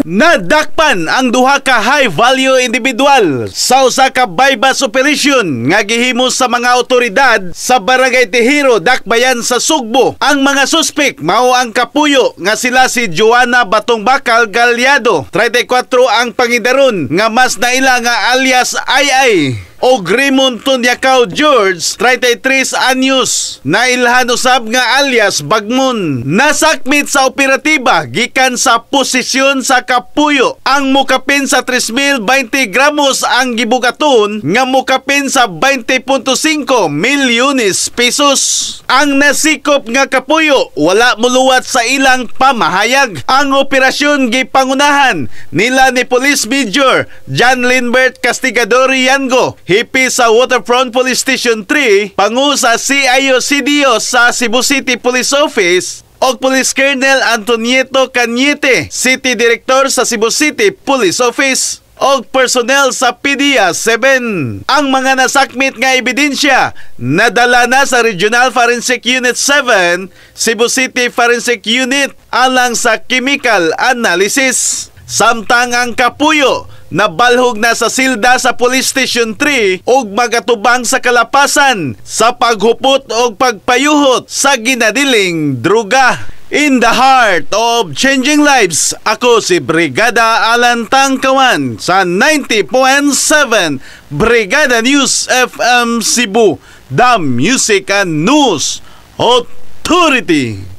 Nadakpan ang duha ka high-value individual sa usa ka bypass operation nga gihimo sa mga otoridad sa Barangay Tejero, Dakbayan sa Sugbo. Ang mga suspek mao ang kapuyo nga sila si Joanna Batong Bakal Galyado, 34 ang pangidaron nga mas naila nga alias Ay o Raymond Tunyakaw George, 33 anyos, nailhan usab nga alias Bagmon. Nasakmit sa operatiba gikan sa posisyon sa kapuyo. Ang mukapin sa 3,020 gramos ang gibugaton nga mukapin sa 20.5 milyones pesos. Ang nasikop nga kapuyo wala muluwat sa ilang pamahayag. Ang operasyon gipangunahan nila ni Police Major John Lindbert Castigador Yango, hipi sa Waterfront Police Station 3, pangu sa CIO-CDO sa Cebu City Police Office, o Police Colonel Antonieto Cañete, City Director sa Cebu City Police Office, o personnel sa PDEA 7. Ang mga nasakmit nga ebidensya nadala na sa Regional Forensic Unit 7, Cebu City Forensic Unit alang sa chemical analysis. Samtang ang kapuyo nabalhog na sa silda sa Police Station 3 ug magatubang sa kalapasan sa paghupot o pagpayuhot sa ginadiling druga. In the heart of changing lives, ako si Brigada Alan Tangkawan sa 90.7 Brigada News FM Cebu, the Music and News Authority.